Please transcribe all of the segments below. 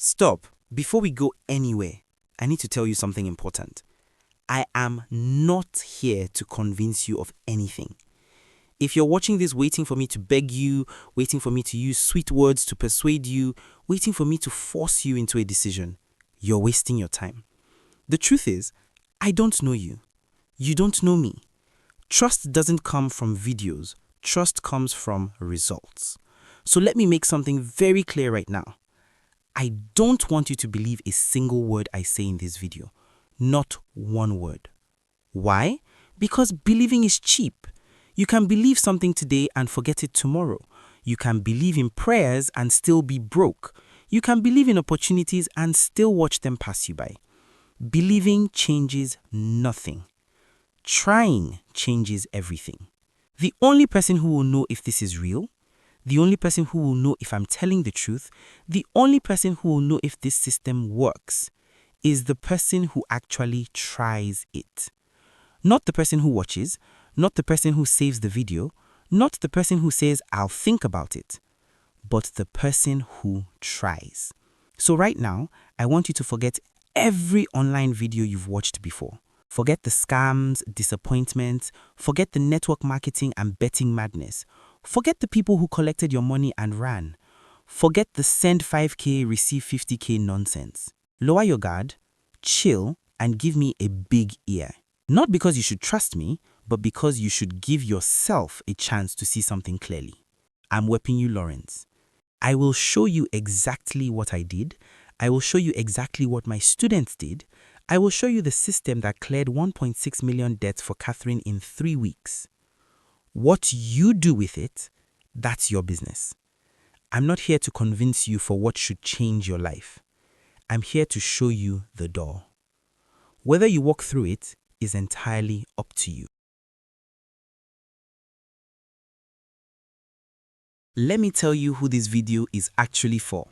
Stop. Before we go anywhere, I need to tell you something important. I am not here to convince you of anything. If you're watching this waiting for me to beg you, waiting for me to use sweet words to persuade you, waiting for me to force you into a decision, you're wasting your time. The truth is, I don't know you. You don't know me. Trust doesn't come from videos. Trust comes from results. So let me make something very clear right now. I don't want you to believe a single word I say in this video. Not one word. Why? Because believing is cheap. You can believe something today and forget it tomorrow. You can believe in prayers and still be broke. You can believe in opportunities and still watch them pass you by. Believing changes nothing. Trying changes everything. The only person who will know if this is real, the only person who will know if I'm telling the truth, the only person who will know if this system works is the person who actually tries it. Not the person who watches, not the person who saves the video, not the person who says, I'll think about it, but the person who tries. So right now, I want you to forget every online video you've watched before. Forget the scams, disappointments, forget the network marketing and betting madness. Forget the people who collected your money and ran. Forget the send 5K, receive 50K nonsense. Lower your guard, chill, and give me a big ear. Not because you should trust me, but because you should give yourself a chance to see something clearly. I'm Wepinyu Lawrence. I will show you exactly what I did. I will show you exactly what my students did. I will show you the system that cleared 1.6 million debts for Catherine in 3 weeks. What you do with it, that's your business. I'm not here to convince you for what should change your life. I'm here to show you the door. Whether you walk through it is entirely up to you. Let me tell you who this video is actually for.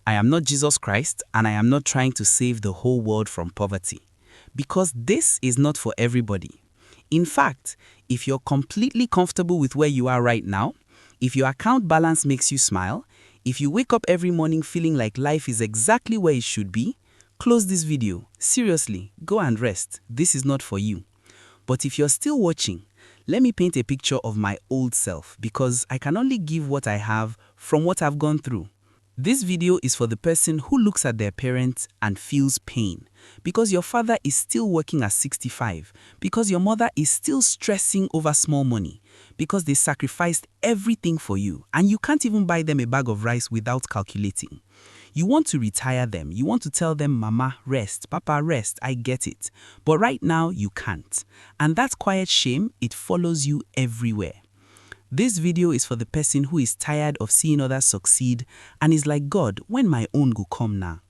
I am not Jesus Christ, and I am not trying to save the whole world from poverty. Because this is not for everybody. In fact, if you're completely comfortable with where you are right now, if your account balance makes you smile, if you wake up every morning feeling like life is exactly where it should be, close this video. Seriously, go and rest. This is not for you. But if you're still watching, let me paint a picture of my old self, because I can only give what I have from what I've gone through. This video is for the person who looks at their parents and feels pain, because your father is still working at 65, because your mother is still stressing over small money, because they sacrificed everything for you and you can't even buy them a bag of rice without calculating. You want to retire them, you want to tell them, Mama, rest, Papa, rest, I get it. But right now you can't. And that quiet shame, it follows you everywhere. This video is for the person who is tired of seeing others succeed and is like, God, when my own go come now?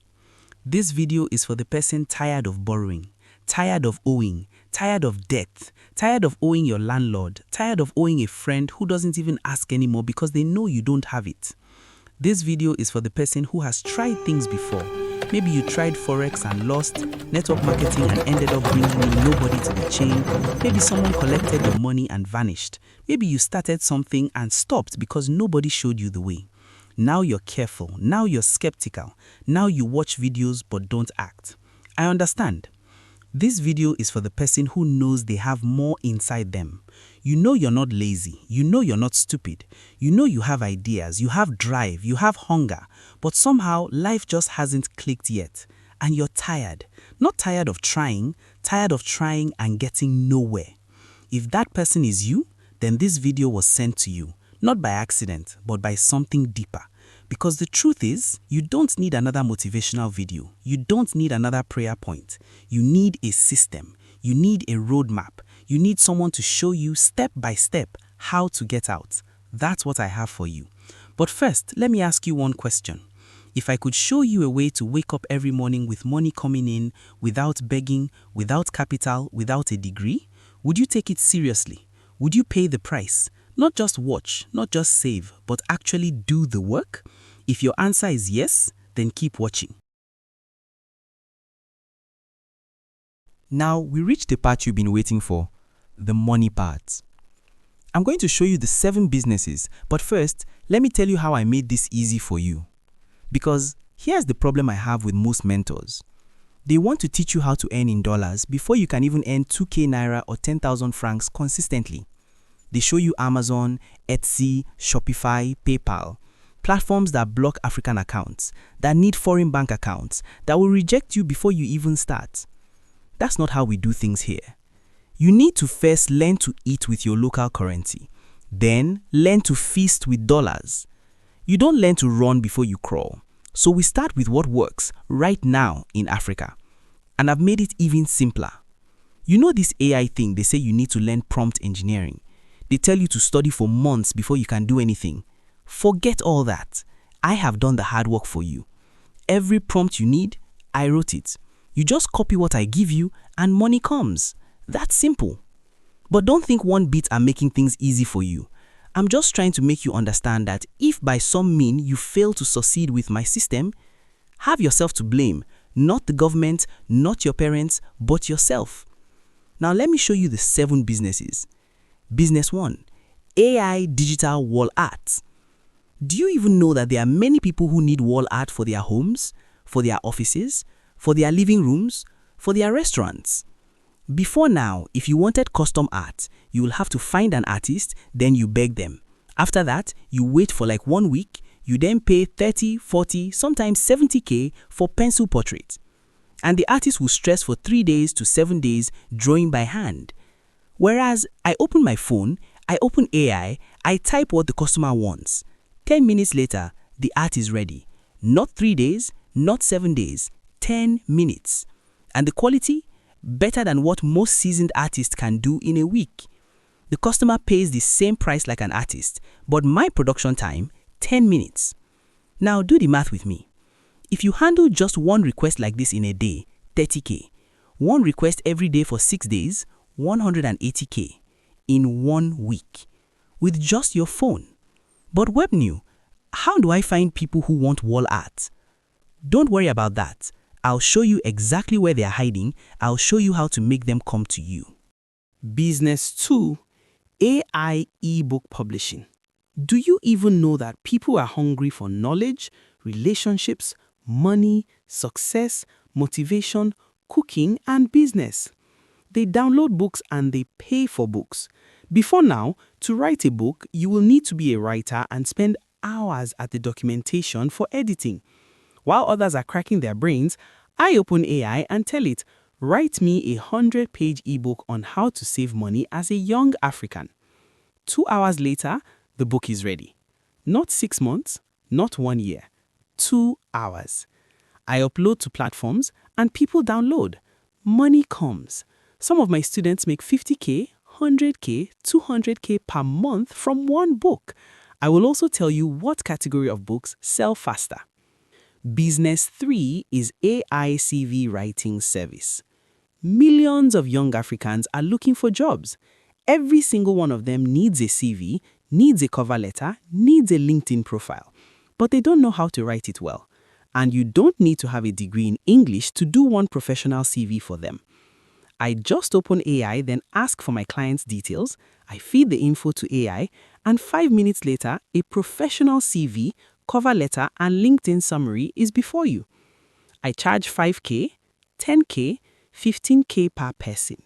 This video is for the person tired of borrowing, tired of owing, tired of debt, tired of owing your landlord, tired of owing a friend who doesn't even ask anymore because they know you don't have it. This video is for the person who has tried things before. Maybe you tried Forex and lost, network marketing and ended up bringing in nobody to the chain. Maybe someone collected your money and vanished. Maybe you started something and stopped because nobody showed you the way. Now you're careful. Now you're skeptical. Now you watch videos but don't act. I understand. This video is for the person who knows they have more inside them. You know you're not lazy. You know you're not stupid. You know you have ideas. You have drive. You have hunger. But somehow life just hasn't clicked yet. And you're tired. Not tired of trying and getting nowhere. If that person is you, then this video was sent to you. Not by accident, but by something deeper. Because the truth is, you don't need another motivational video. You don't need another prayer point. You need a system. You need a roadmap. You need someone to show you step by step how to get out. That's what I have for you. But first, let me ask you one question. If I could show you a way to wake up every morning with money coming in, without begging, without capital, without a degree, would you take it seriously? Would you pay the price? Not just watch, not just save, but actually do the work? If your answer is yes, then keep watching. Now we reached the part you've been waiting for, the money part. I'm going to show you the 7 businesses, but first, let me tell you how I made this easy for you. Because Here's the problem I have with most mentors. They want to teach you how to earn in dollars before you can even earn 2k naira or 10,000 francs consistently. They show you Amazon, Etsy, Shopify, PayPal, platforms that block African accounts, that need foreign bank accounts, that will reject you before you even start. That's not how we do things here. You need to first learn to eat with your local currency, then learn to feast with dollars. You don't learn to run before you crawl. So we start with what works right now in Africa. And I've made it even simpler. You know this AI thing, they say you need to learn prompt engineering. They tell you to study for months before you can do anything. Forget all that. I have done the hard work for you. Every prompt you need, I wrote it. You just copy what I give you and money comes. That's simple. But don't think one bit I'm making things easy for you. I'm just trying to make you understand that if by some means you fail to succeed with my system, have yourself to blame, not the government, not your parents, but yourself. Now let me show you the 7 businesses. Business 1, AI digital wall art. Do you even know that there are many people who need wall art for their homes, for their offices, for their living rooms, for their restaurants? Before now, if you wanted custom art, you will have to find an artist, then you beg them. After that, you wait for like 1 week, you then pay 30, 40, sometimes 70k for pencil portrait. And the artist will stress for 3 days to 7 days drawing by hand. Whereas I open my phone, I open AI, I type what the customer wants. 10 minutes later, the art is ready. Not 3 days, not 7 days, 10 minutes. And the quality? Better than what most seasoned artists can do in a week. The customer pays the same price like an artist, but my production time, 10 minutes. Now do the math with me. If you handle just one request like this in a day, 30k. One request every day for 6 days, 180k. In 1 week. With just your phone. But Webnew, how do I find people who want wall art? Don't worry about that. I'll show you exactly where they are hiding. I'll show you how to make them come to you. Business 2, AI ebook publishing. Do you even know that people are hungry for knowledge, relationships, money, success, motivation, cooking, and business? They download books and they pay for books. Before now, to write a book, you will need to be a writer and spend hours at the documentation for editing. While others are cracking their brains, I open AI and tell it, write me a 100-page ebook on how to save money as a young African. 2 hours later, the book is ready. Not 6 months, not 1 year. 2 hours. I upload to platforms and people download. Money comes. Some of my students make 50k, 100k, 200k per month from one book. I will also tell you what category of books sell faster. Business 3 is AI CV writing service. Millions of young Africans are looking for jobs. Every single one of them needs a CV, needs a cover letter, needs a LinkedIn profile. But they don't know how to write it well. And you don't need to have a degree in English to do one professional CV for them. I just open AI, then ask for my client's details, I feed the info to AI, and 5 minutes later, a professional CV, cover letter, and LinkedIn summary is before you. I charge 5k, 10k, 15k per person.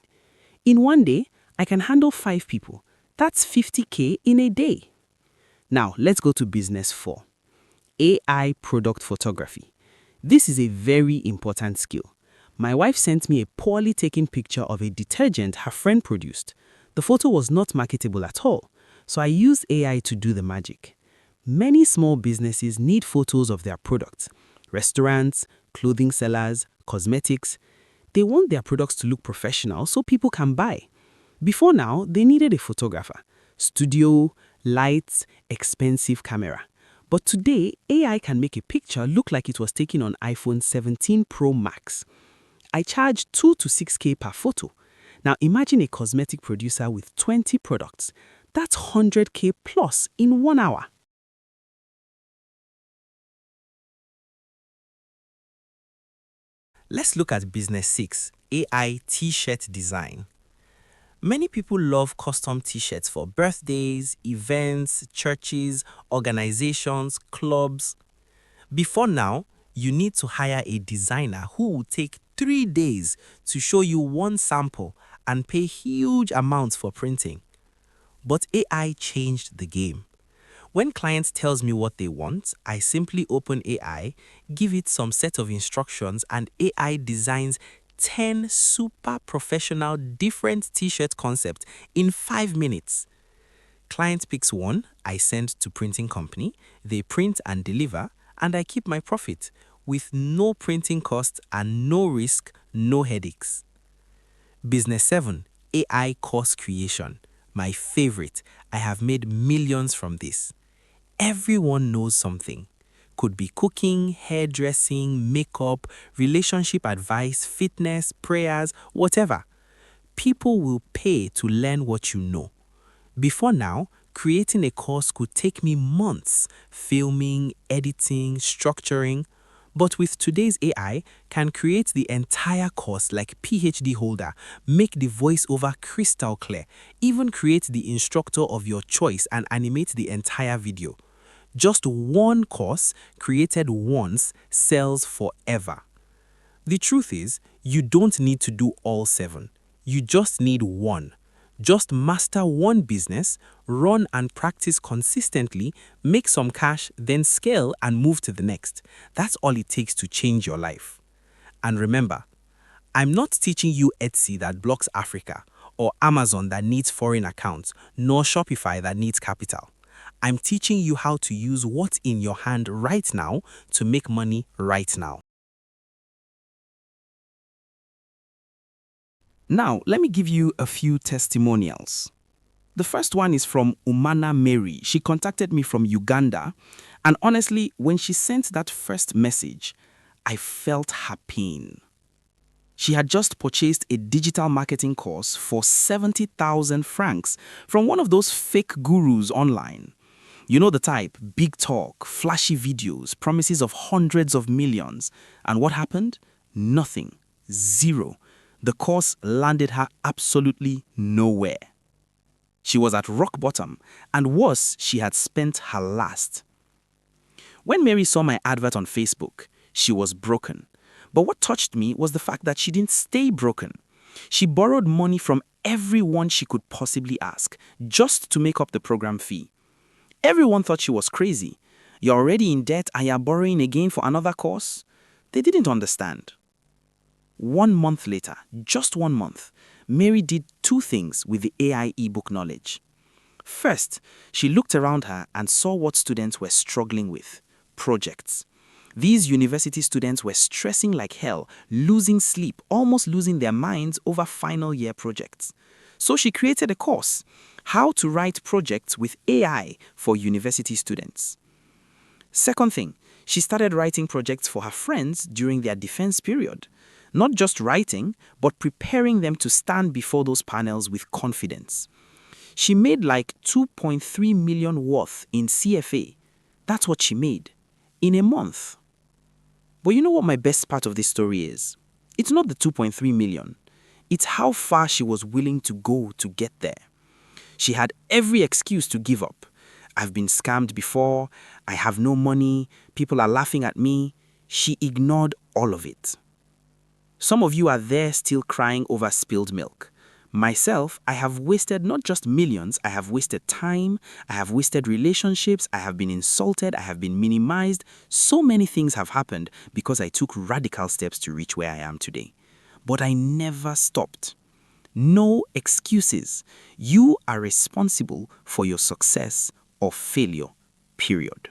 In 1 day, I can handle 5 people. That's 50k in a day. Now, let's go to business 4. AI product photography. This is a very important skill. My wife sent me a poorly taken picture of a detergent her friend produced. The photo was not marketable at all, so I used AI to do the magic. Many small businesses need photos of their products. Restaurants, clothing sellers, cosmetics. They want their products to look professional so people can buy. Before now, they needed a photographer, studio, lights, expensive camera. But today, AI can make a picture look like it was taken on iPhone 17 Pro Max. I charge 2 to 6k per photo. Now imagine a cosmetic producer with 20 products. That's 100k plus in 1 hour. Let's look at Business 6, AI T-shirt design. Many people love custom T-shirts for birthdays, events, churches, organizations, clubs. Before now, you need to hire a designer who will take 3 days to show you one sample and pay huge amounts for printing. But AI changed the game. When clients tells me what they want, I simply open AI, give it some set of instructions, and AI designs 10 super professional different t-shirt concepts in 5 minutes. Client picks one, I send to printing company, they print and deliver, and I keep my profit with no printing costs and no risk, no headaches. Business 7, AI course creation. My favorite. I have made millions from this. Everyone knows something. Could be cooking, hairdressing, makeup, relationship advice, fitness, prayers, whatever. People will pay to learn what you know. Before now, creating a course could take me months, filming, editing, structuring. But with today's AI, can create the entire course like PhD holder, make the voiceover crystal clear, even create the instructor of your choice and animate the entire video. Just one course created once sells forever. The truth is, you don't need to do all 7. You just need one. Just master one business, run and practice consistently, make some cash, then scale and move to the next. That's all it takes to change your life. And remember, I'm not teaching you Etsy that blocks Africa, or Amazon that needs foreign accounts, nor Shopify that needs capital. I'm teaching you how to use what's in your hand right now to make money right now. Now, let me give you a few testimonials. The first one is from Umana Mary. She contacted me from Uganda, and honestly, when she sent that first message, I felt her pain. She had just purchased a digital marketing course for 70,000 francs from one of those fake gurus online. You know the type, big talk, flashy videos, promises of hundreds of millions. And what happened? Nothing. Zero. The course landed her absolutely nowhere. She was at rock bottom, and worse, she had spent her last. When Mary saw my advert on Facebook, she was broken. But what touched me was the fact that she didn't stay broken. She borrowed money from everyone she could possibly ask, just to make up the program fee. Everyone thought she was crazy. You're already in debt and you're borrowing again for another course? They didn't understand. 1 month later, just 1 month, Mary did 2 things with the AI ebook knowledge. First, she looked around her and saw what students were struggling with: projects. These university students were stressing like hell, losing sleep, almost losing their minds over final year projects. So she created a course, How to Write Projects with AI for University Students. Second thing, she started writing projects for her friends during their defense period. Not just writing, but preparing them to stand before those panels with confidence. She made like 2.3 million worth in CFA. That's what she made in a month. But you know what my best part of this story is? It's not the 2.3 million. It's how far she was willing to go to get there. She had every excuse to give up. I've been scammed before. I have no money. People are laughing at me. She ignored all of it. Some of you are there still crying over spilled milk. Myself, I have wasted not just millions, I have wasted time, I have wasted relationships, I have been insulted, I have been minimized. So many things have happened because I took radical steps to reach where I am today. But I never stopped. No excuses. You are responsible for your success or failure, period.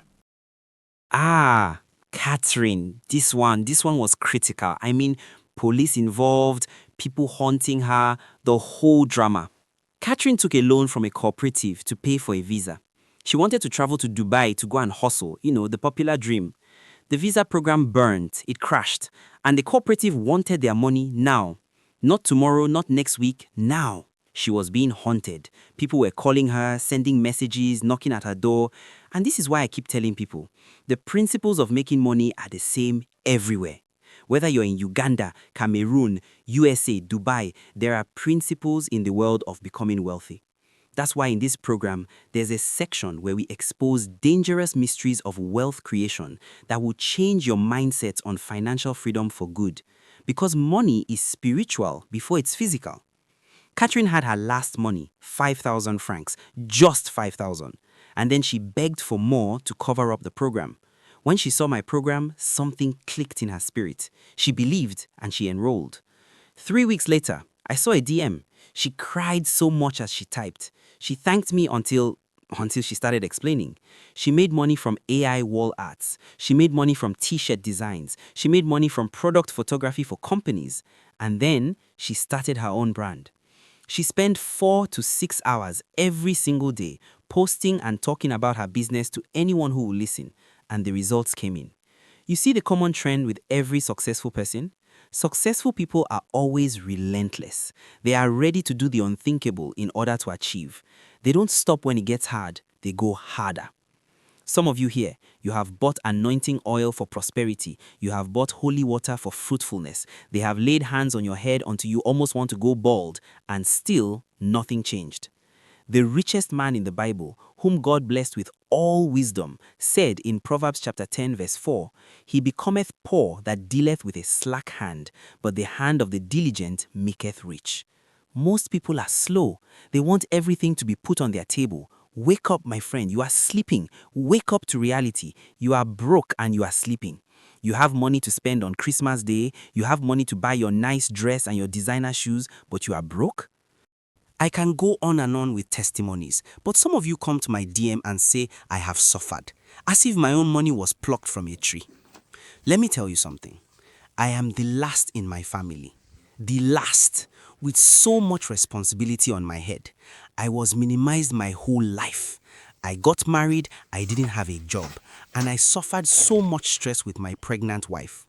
Ah, Catherine, this one was critical. I mean, police involved, people haunting her, the whole drama. Catherine took a loan from a cooperative to pay for a visa. She wanted to travel to Dubai to go and hustle, the popular dream. The visa program burned, it crashed, and the cooperative wanted their money now. Not tomorrow, not next week, now. She was being haunted. People were calling her, sending messages, knocking at her door. And this is why I keep telling people, the principles of making money are the same everywhere. Whether you're in Uganda, Cameroon, USA, Dubai, there are principles in the world of becoming wealthy. That's why in this program, there's a section where we expose dangerous mysteries of wealth creation that will change your mindset on financial freedom for good. Because money is spiritual before it's physical. Catherine had her last money, 5,000 francs, just 5,000. And then she begged for more to cover up the program. When she saw my program, something clicked in her spirit. She believed and she enrolled. 3 weeks later, I saw a DM. She cried so much as she typed. She thanked me until she started explaining. She made money from AI wall arts. She made money from t-shirt designs. She made money from product photography for companies. And then she started her own brand. She spent 4 to 6 hours every single day posting and talking about her business to anyone who will listen, and the results came in. You see the common trend with every successful person? Successful people are always relentless. They are ready to do the unthinkable in order to achieve. They don't stop when it gets hard, they go harder. Some of you here, you have bought anointing oil for prosperity. You have bought holy water for fruitfulness. They have laid hands on your head until you almost want to go bald, and still nothing changed. The richest man in the Bible, whom God blessed with all wisdom, said in Proverbs chapter 10 verse 4, "He becometh poor that dealeth with a slack hand, but the hand of the diligent maketh rich." Most people are slow. They want everything to be put on their table. Wake up, my friend. You are sleeping. Wake up to reality. You are broke and you are sleeping. You have money to spend on Christmas Day. You have money to buy your nice dress and your designer shoes, but you are broke? I can go on and on with testimonies, but some of you come to my DM and say I have suffered, as if my own money was plucked from a tree. Let me tell you something. I am the last in my family. The last, with so much responsibility on my head. I was minimized my whole life. I got married, I didn't have a job, and I suffered so much stress with my pregnant wife.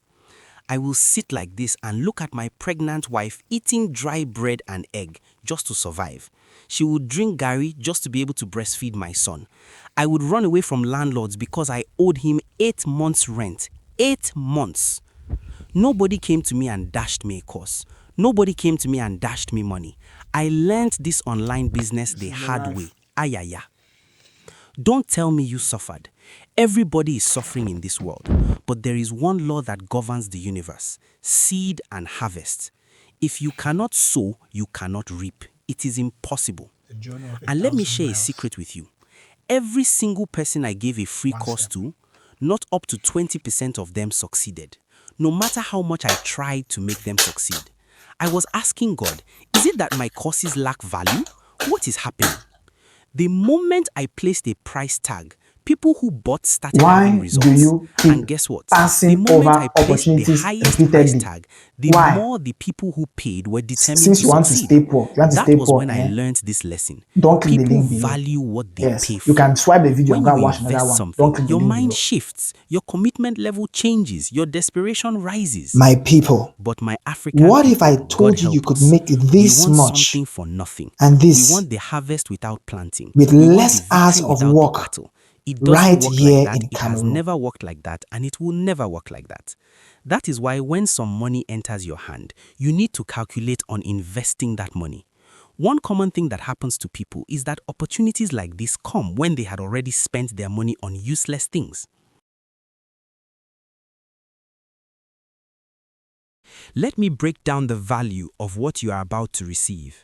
I will sit like this and look at my pregnant wife eating dry bread and egg just to survive. She would drink garri just to be able to breastfeed my son. I would run away from landlords because I owed him 8 months' rent. 8 months. Nobody came to me and dashed me a course. Nobody came to me and dashed me money. I learned this online business the hard way. Ayaya. Don't tell me you suffered. Everybody is suffering in this world, but there is one law that governs the universe: seed and harvest. If you cannot sow, you cannot reap. It is impossible. And let me share a secret with you. Every single person I gave a free course to, not up to 20% of them succeeded, no matter how much I tried to make them succeed. I was asking God, is it that my courses lack value? What is happening? The moment I placed a price tag, people who bought started having Why results. do you keep And guess what? passing The moment over I placed the opportunities highest repeatedly? price tag, the Why? more the people who paid were determined Since to you want to succeed. stay poor, That was when I learned this lesson. don't click the People link below. value what they Yes, pay you for. can swipe the video When and go you and watch another invest one. something, Don't click the your link mind below. shifts, your commitment level changes, your desperation rises. My people, But my African what if people, I told God you you help could us, make we this want much something for nothing. and We this want the harvest without planting. with We want the less hours victory of without the work battle. It doesn't right work like here that. in It has Cameroon? never worked like that, and it will never work like that. That is why when some money enters your hand, you need to calculate on investing that money. One common thing that happens to people is that opportunities like this come when they had already spent their money on useless things. Let me break down the value of what you are about to receive.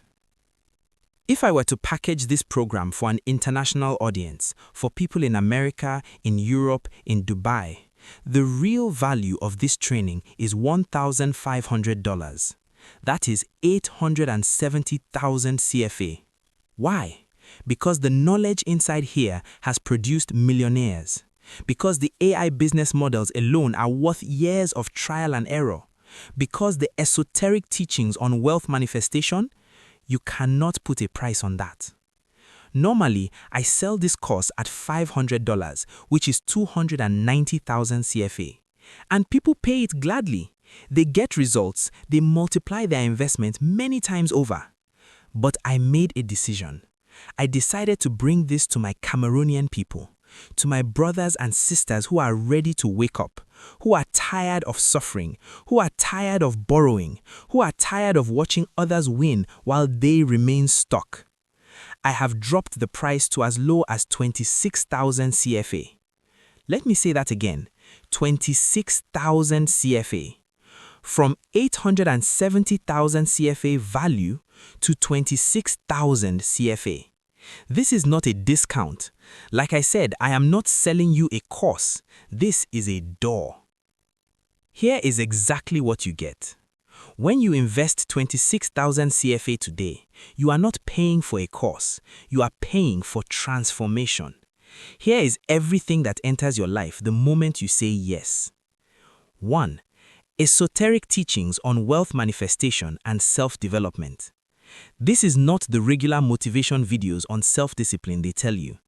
If I were to package this program for an international audience, for people in America, in Europe, in Dubai, the real value of this training is $1,500. That is 870,000 CFA. Why? Because the knowledge inside here has produced millionaires. Because the AI business models alone are worth years of trial and error. Because the esoteric teachings on wealth manifestation, you cannot put a price on that. Normally, I sell this course at $500, which is 290,000 CFA. And people pay it gladly. They get results, they multiply their investment many times over. But I made a decision. I decided to bring this to my Cameroonian people, to my brothers and sisters who are ready to wake up, who are tired of suffering, who are tired of borrowing, who are tired of watching others win while they remain stuck. I have dropped the price to as low as 26,000 CFA. Let me say that again, 26,000 CFA. From 870,000 CFA value to 26,000 CFA. This is not a discount. Like I said, I am not selling you a course. This is a door. Here is exactly what you get. When you invest 26,000 CFA today, you are not paying for a course. You are paying for transformation. Here is everything that enters your life the moment you say yes. 1. Esoteric teachings on wealth manifestation and self-development. This is not the regular motivation videos on self-discipline they tell you.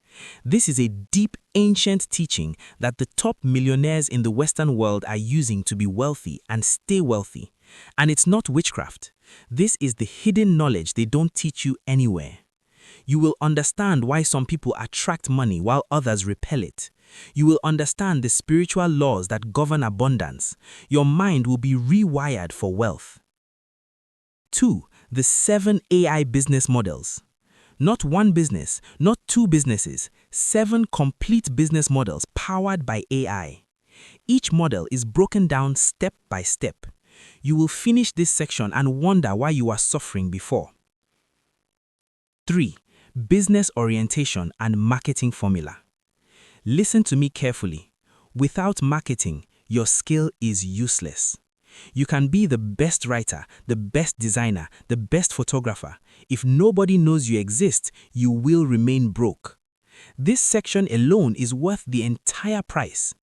This is a deep, ancient teaching that the top millionaires in the Western world are using to be wealthy and stay wealthy. And it's not witchcraft. This is the hidden knowledge they don't teach you anywhere. You will understand why some people attract money while others repel it. You will understand the spiritual laws that govern abundance. Your mind will be rewired for wealth. 2. The 7 AI business models. Not one business, not 2 businesses, 7 complete business models powered by AI. Each model is broken down step by step. You will finish this section and wonder why you are suffering before. 3. Business orientation and marketing formula. Listen to me carefully. Without marketing, your skill is useless. You can be the best writer, the best designer, the best photographer. If nobody knows you exist, you will remain broke. This section alone is worth the entire price.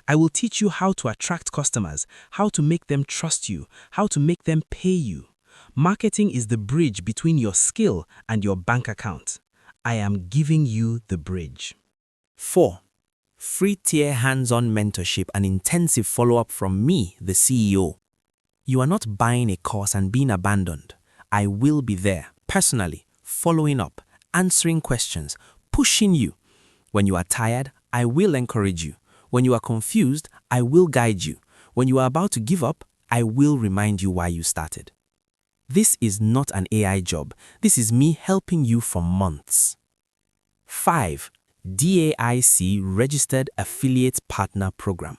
I will teach you how to attract customers, how to make them trust you, how to make them pay you. Marketing is the bridge between your skill and your bank account. I am giving you the bridge. 4. Free tier hands-on mentorship and intensive follow-up from me, the CEO. You are not buying a course and being abandoned. I will be there, personally, following up, answering questions, pushing you. When you are tired, I will encourage you. When you are confused, I will guide you. When you are about to give up, I will remind you why you started. This is not an AI job. This is me helping you for months. 5. DAIC Registered Affiliate Partner Program.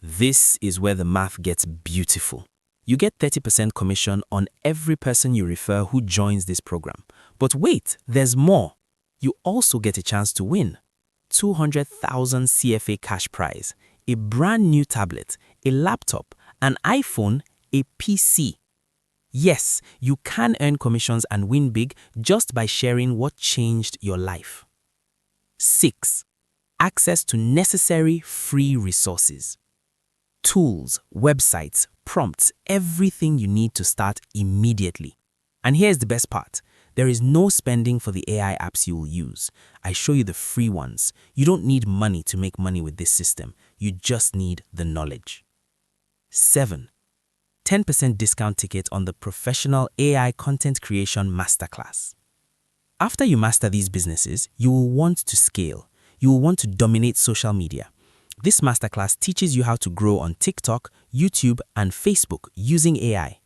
This is where the math gets beautiful. You get 30% commission on every person you refer who joins this program. But wait, there's more. You also get a chance to win. 200,000 CFA cash prize, a brand new tablet, a laptop, an iPhone, a PC. Yes, you can earn commissions and win big just by sharing what changed your life. 6. Access to necessary free resources. Tools, websites, prompts, everything you need to start immediately. And here's the best part. There is no spending for the AI apps you will use. I show you the free ones. You don't need money to make money with this system. You just need the knowledge. 7. 10% discount ticket on the Professional AI Content Creation Masterclass. After you master these businesses, you will want to scale. You will want to dominate social media. This masterclass teaches you how to grow on TikTok, YouTube, and Facebook using AI.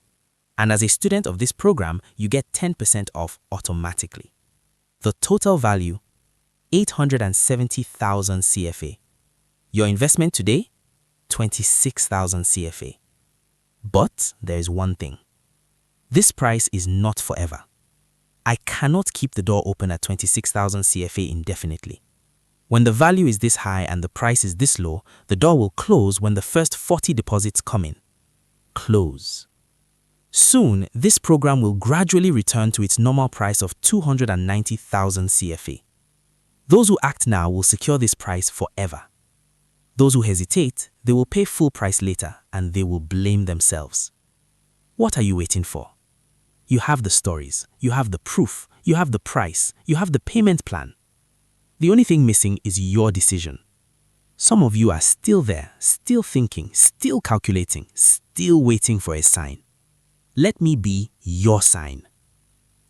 And as a student of this program, you get 10% off automatically. The total value, 870,000 CFA. Your investment today, 26,000 CFA. But there is one thing. This price is not forever. I cannot keep the door open at 26,000 CFA indefinitely. When the value is this high and the price is this low, the door will close when the first 40 deposits come in. Close. Soon, this program will gradually return to its normal price of 290,000 CFA. Those who act now will secure this price forever. Those who hesitate, they will pay full price later and they will blame themselves. What are you waiting for? You have the stories, you have the proof, you have the price, you have the payment plan. The only thing missing is your decision. Some of you are still there, still thinking, still calculating, still waiting for a sign. Let me be your sign.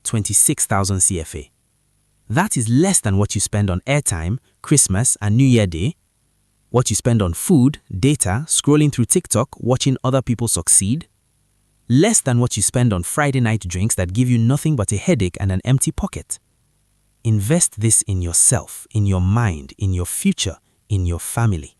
26,000 CFA. That is less than what you spend on airtime, Christmas and New Year Day. What you spend on food, data, scrolling through TikTok, watching other people succeed. Less than what you spend on Friday night drinks that give you nothing but a headache and an empty pocket. Invest this in yourself, in your mind, in your future, in your family.